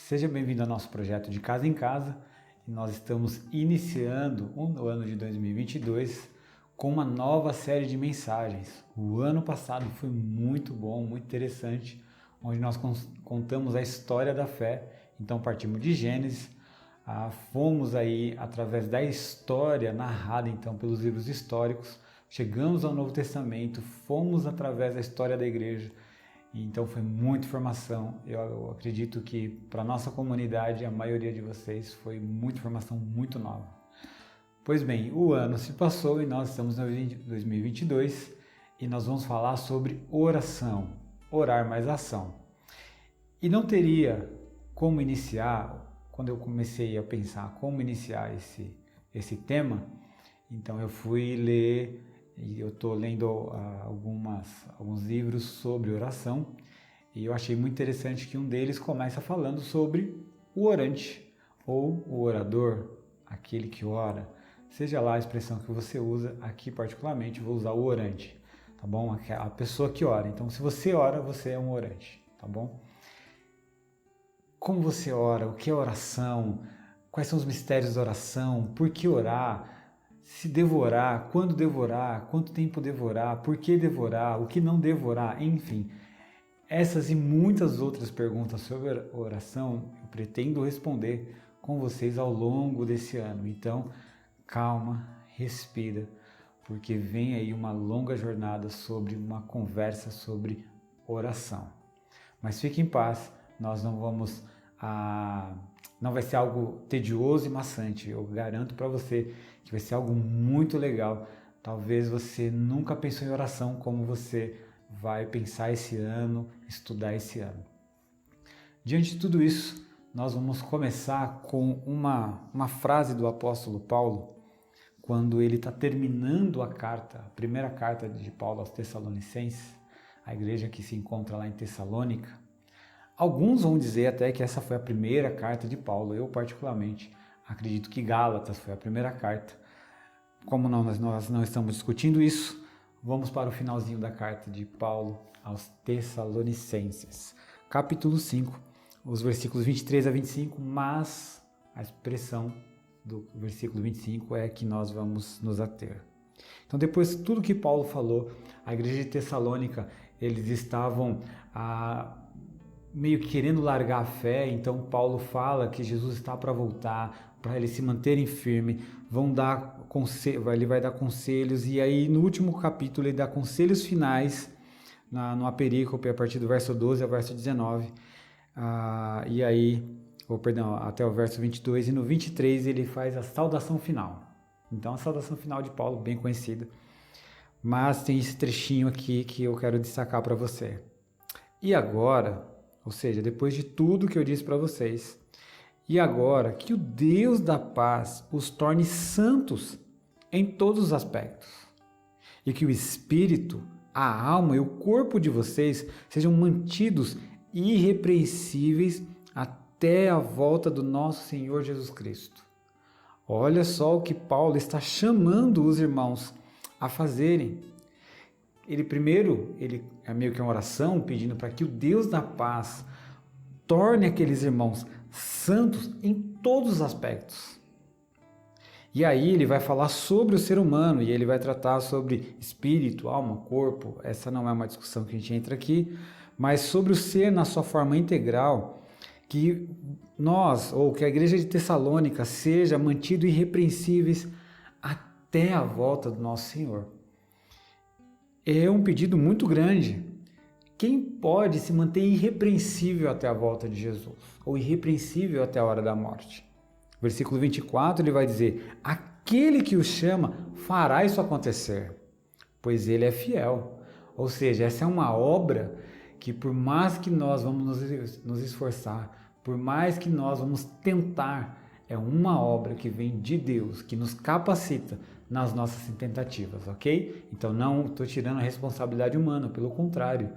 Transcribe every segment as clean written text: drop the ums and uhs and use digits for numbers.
Seja bem-vindo ao nosso projeto de Casa em Casa. E nós estamos iniciando o ano de 2022 com uma nova série de mensagens. O ano passado foi muito bom, muito interessante, onde nós contamos a história da fé. Então partimos de Gênesis, fomos aí através da história narrada então pelos livros históricos, chegamos ao Novo Testamento, fomos através da história da igreja. Então foi muita informação. Eu acredito que para a nossa comunidade, a maioria de vocês, foi muita informação muito nova. Pois bem, o ano se passou e nós estamos em 2022 e nós vamos falar sobre oração, orar mais ação. E não teria como iniciar, quando eu comecei a pensar como iniciar esse tema, então eu fui ler. E eu estou lendo alguns livros sobre oração e eu achei muito interessante que um deles começa falando sobre o orante ou o orador, aquele que ora. Seja lá a expressão que você usa, aqui particularmente vou usar o orante, tá bom? A pessoa que ora. Então, se você ora, você é um orante, tá bom? Como você ora? O que é oração? Quais são os mistérios da oração? Por que orar? Se devorar, quanto tempo devorar, por que devorar, o que não devorar, enfim. Essas e muitas outras perguntas sobre oração eu pretendo responder com vocês ao longo desse ano. Então, calma, respira, porque vem aí uma longa jornada sobre uma conversa sobre oração. Mas fique em paz, nós não vamos... Não vai ser algo tedioso e maçante, eu garanto para você que vai ser algo muito legal. Talvez você nunca pensou em oração como você vai pensar esse ano, estudar esse ano. Diante de tudo isso, nós vamos começar com uma frase do apóstolo Paulo, quando ele está terminando a primeira carta de Paulo aos Tessalonicenses, a igreja que se encontra lá em Tessalônica. Alguns vão dizer até que essa foi a primeira carta de Paulo. Eu, particularmente, acredito que Gálatas foi a primeira carta. Como nós não estamos discutindo isso, vamos para o finalzinho da carta de Paulo aos Tessalonicenses. Capítulo 5, os versículos 23 a 25, mas a expressão do versículo 25 é que nós vamos nos ater. Então, depois de tudo que Paulo falou, a igreja de Tessalônica, eles estavam... meio que querendo largar a fé, então Paulo fala que Jesus está para voltar, para eles se manterem firmes, ele vai dar conselhos, e aí no último capítulo ele dá conselhos finais, numa perícope, a partir do verso 12 ao verso 19, até o verso 22, e no 23 ele faz a saudação final. Então a saudação final de Paulo, bem conhecida, mas tem esse trechinho aqui que eu quero destacar para você. E agora... Ou seja, depois de tudo que eu disse para vocês, e agora que o Deus da paz os torne santos em todos os aspectos, e que o espírito, a alma e o corpo de vocês sejam mantidos irrepreensíveis até a volta do nosso Senhor Jesus Cristo. Olha só o que Paulo está chamando os irmãos a fazerem. Ele é meio que uma oração pedindo para que o Deus da paz torne aqueles irmãos santos em todos os aspectos. E aí ele vai falar sobre o ser humano e ele vai tratar sobre espírito, alma, corpo. Essa não é uma discussão que a gente entra aqui, mas sobre o ser na sua forma integral, que nós, ou que a igreja de Tessalônica, seja mantido irrepreensíveis até a volta do nosso Senhor. É um pedido muito grande. Quem pode se manter irrepreensível até a volta de Jesus? Ou irrepreensível até a hora da morte? Versículo 24, ele vai dizer: aquele que o chama fará isso acontecer, pois ele é fiel. Ou seja, essa é uma obra que, por mais que nós vamos nos esforçar, por mais que nós vamos tentar, é uma obra que vem de Deus, que nos capacita nas nossas tentativas, ok? Então não estou tirando a responsabilidade humana, pelo contrário,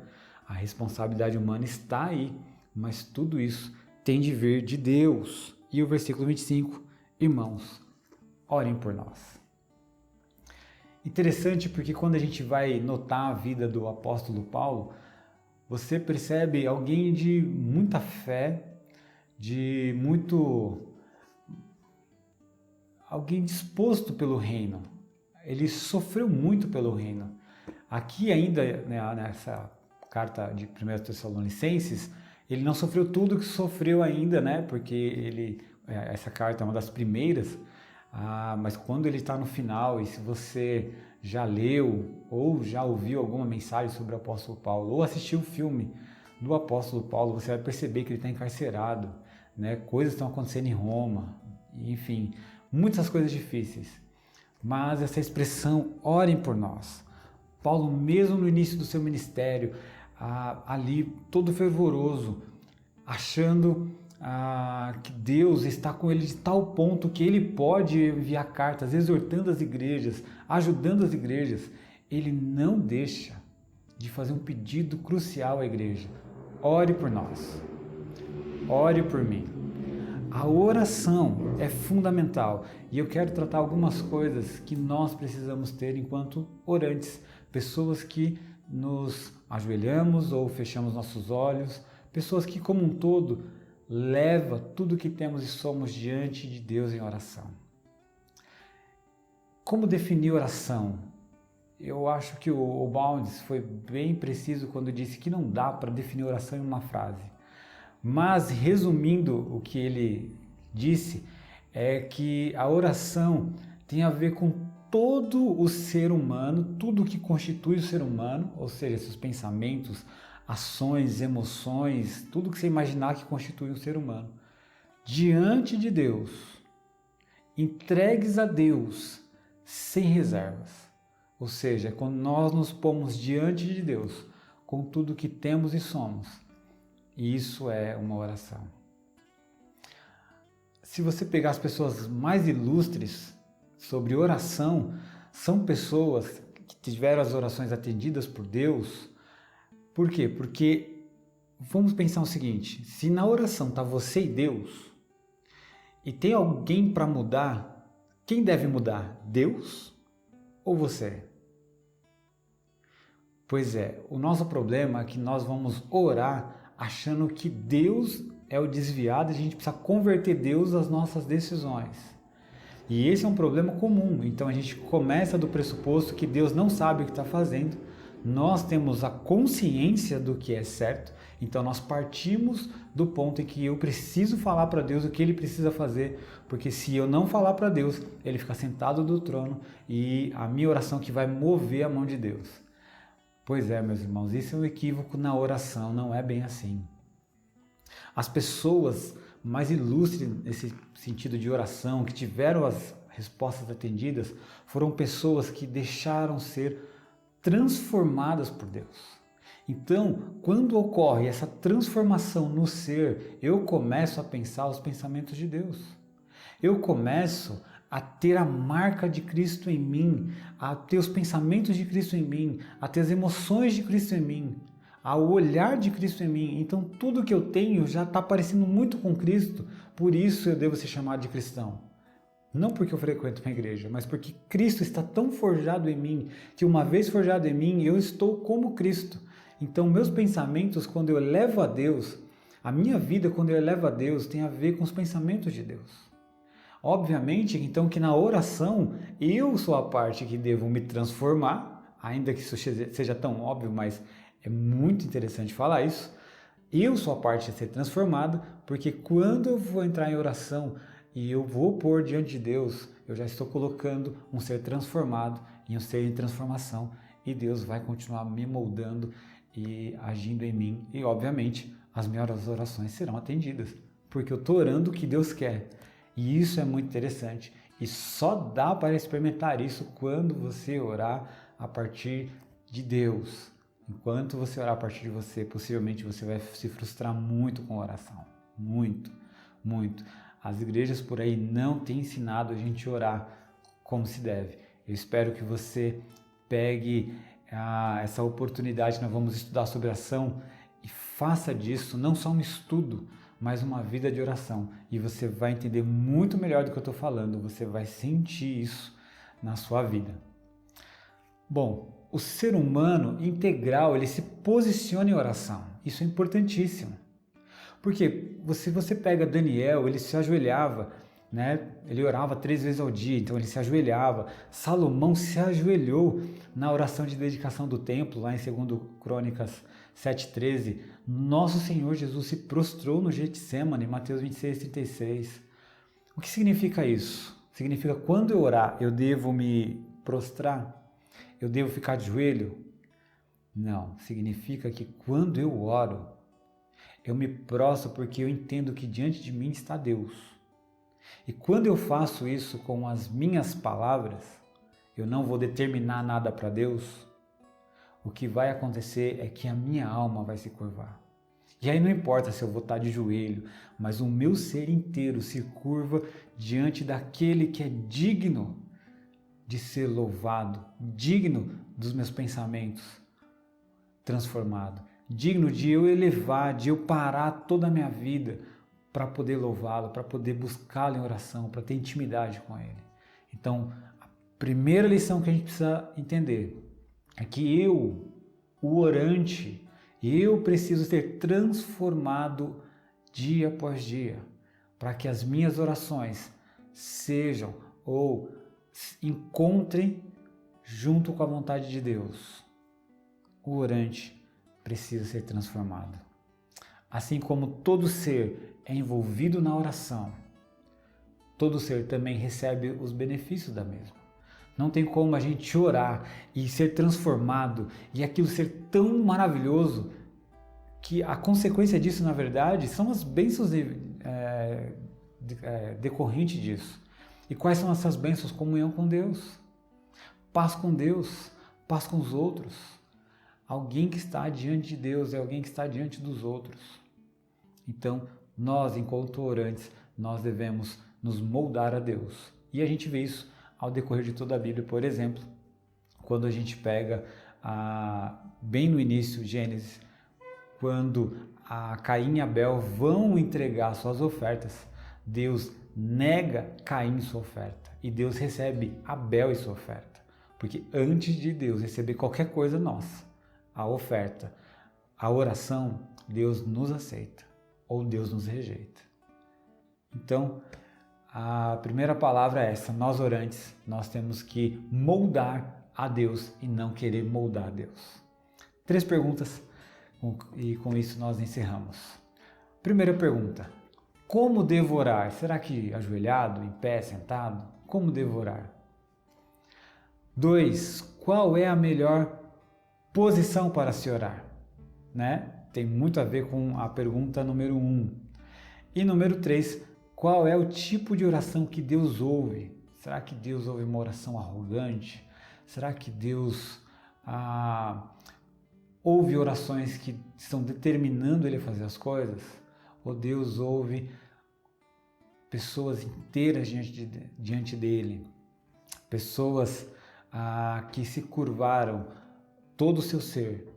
a responsabilidade humana está aí, mas tudo isso tem de vir de Deus. E o versículo 25, irmãos, orem por nós. Interessante porque quando a gente vai notar a vida do apóstolo Paulo, você percebe alguém de muita fé, de muito alguém disposto pelo reino. Ele sofreu muito pelo reino. Aqui ainda, né, nessa carta de 1 Tessalonicenses, ele não sofreu tudo que sofreu ainda, né? Porque essa carta é uma das primeiras, mas quando ele está no final, e se você já leu ou já ouviu alguma mensagem sobre o apóstolo Paulo, ou assistiu o filme do apóstolo Paulo, você vai perceber que ele está encarcerado, né? Coisas estão acontecendo em Roma, enfim, muitas coisas difíceis. Mas essa expressão, orem por nós. Paulo, mesmo no início do seu ministério, ali todo fervoroso, achando que Deus está com ele de tal ponto que ele pode enviar cartas, exortando as igrejas, ajudando as igrejas. Ele não deixa de fazer um pedido crucial à igreja. Ore por nós. Ore por mim. A oração é fundamental e eu quero tratar algumas coisas que nós precisamos ter enquanto orantes, pessoas que nos ajoelhamos ou fechamos nossos olhos, pessoas que como um todo leva tudo que temos e somos diante de Deus em oração. Como definir oração? Eu acho que o Bounds foi bem preciso quando disse que não dá para definir oração em uma frase. Mas, resumindo o que ele disse, é que a oração tem a ver com todo o ser humano, tudo que constitui o ser humano, ou seja, seus pensamentos, ações, emoções, tudo que você imaginar que constitui um ser humano, diante de Deus, entregues a Deus, sem reservas. Ou seja, quando nós nos pomos diante de Deus, com tudo que temos e somos, isso é uma oração. Se você pegar as pessoas mais ilustres sobre oração, são pessoas que tiveram as orações atendidas por Deus. Por quê? Porque vamos pensar o seguinte, se na oração está você e Deus, e tem alguém para mudar, quem deve mudar? Deus ou você? Pois é, o nosso problema é que nós vamos orar achando que Deus é o desviado e a gente precisa converter Deus às nossas decisões. E esse é um problema comum, então a gente começa do pressuposto que Deus não sabe o que está fazendo, nós temos a consciência do que é certo, então nós partimos do ponto em que eu preciso falar para Deus o que Ele precisa fazer, porque se eu não falar para Deus, Ele fica sentado do trono e a minha oração que vai mover a mão de Deus. Pois é, meus irmãos, isso é um equívoco na oração, não é bem assim. As pessoas mais ilustres nesse sentido de oração, que tiveram as respostas atendidas, foram pessoas que deixaram ser transformadas por Deus. Então, quando ocorre essa transformação no ser, eu começo a pensar os pensamentos de Deus. Eu começo a ter a marca de Cristo em mim, a ter os pensamentos de Cristo em mim, a ter as emoções de Cristo em mim, ao olhar de Cristo em mim. Então tudo que eu tenho já está parecendo muito com Cristo, por isso eu devo ser chamado de cristão. Não porque eu frequento uma igreja, mas porque Cristo está tão forjado em mim, que uma vez forjado em mim, eu estou como Cristo. Então meus pensamentos, quando eu levo a Deus, a minha vida, quando eu levo a Deus, tem a ver com os pensamentos de Deus. Obviamente, então, que na oração, eu sou a parte que devo me transformar, ainda que isso seja tão óbvio, mas é muito interessante falar isso. Eu sou a parte a ser transformada, porque quando eu vou entrar em oração e eu vou pôr diante de Deus, eu já estou colocando um ser transformado em um ser em transformação, e Deus vai continuar me moldando e agindo em mim, e obviamente as minhas orações serão atendidas, porque eu estou orando o que Deus quer. E isso é muito interessante, e só dá para experimentar isso quando você orar a partir de Deus. Enquanto você orar a partir de você, possivelmente você vai se frustrar muito com a oração. Muito, muito. As igrejas por aí não têm ensinado a gente orar como se deve. Eu espero que você pegue essa oportunidade que nós vamos estudar sobre oração e faça disso não só um estudo, mas uma vida de oração. E você vai entender muito melhor do que eu estou falando, você vai sentir isso na sua vida. Bom, o ser humano integral, ele se posiciona em oração. Isso é importantíssimo. Porque se você pega Daniel, ele se ajoelhava, né? Ele orava 3 vezes ao dia, então ele se ajoelhava. Salomão se ajoelhou na oração de dedicação do templo, lá em 2 Crônicas 7,13. Nosso Senhor Jesus se prostrou no Getsemane, Mateus 26,36. O que significa isso? Significa quando eu orar, eu devo me prostrar? Eu devo ficar de joelho? Não, significa que quando eu oro, eu me prostro porque eu entendo que diante de mim está Deus. E quando eu faço isso com as minhas palavras, eu não vou determinar nada para Deus. O que vai acontecer é que a minha alma vai se curvar. E aí não importa se eu vou estar de joelho, mas o meu ser inteiro se curva diante daquele que é digno de ser louvado, digno dos meus pensamentos transformados, digno de eu elevar, de eu parar toda a minha vida para poder louvá-lo, para poder buscá-lo em oração, para ter intimidade com ele. Então, a primeira lição que a gente precisa entender é que eu, o orante, eu preciso ser transformado dia após dia, para que as minhas orações sejam ou encontrem junto com a vontade de Deus. O orante precisa ser transformado. Assim como todo ser é envolvido na oração, todo ser também recebe os benefícios da mesma. Não tem como a gente orar e ser transformado e aquilo ser tão maravilhoso que a consequência disso, na verdade, são as bênçãos decorrentes disso. E quais são essas bênçãos? Comunhão com Deus, paz com Deus, paz com os outros. Alguém que está diante de Deus é alguém que está diante dos outros. Então, nós, enquanto orantes, nós devemos nos moldar a Deus. E a gente vê isso ao decorrer de toda a Bíblia. Por exemplo, quando a gente pega bem no início, Gênesis, quando Caim e Abel vão entregar suas ofertas, Deus nega Caim sua oferta e Deus recebe Abel e sua oferta. Porque antes de Deus receber qualquer coisa nossa, a oferta, a oração, Deus nos aceita ou Deus nos rejeita. Então, a primeira palavra é essa: nós orantes, nós temos que moldar a Deus e não querer moldar a Deus. 3 perguntas e com isso nós encerramos. Primeira pergunta: como devo orar? Será que ajoelhado, em pé, sentado? Como devo orar? 2. Qual é a melhor posição para se orar? Né? Tem muito a ver com a pergunta número 1. E número 3, qual é o tipo de oração que Deus ouve? Será que Deus ouve uma oração arrogante? Será que Deus ouve orações que estão determinando Ele a fazer as coisas? Ou Deus ouve pessoas inteiras diante dEle? Pessoas que se curvaram todo o seu ser,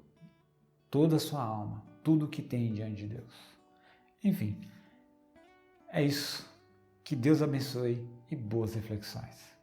toda a sua alma, tudo o que tem diante de Deus. Enfim, é isso. Que Deus abençoe e boas reflexões.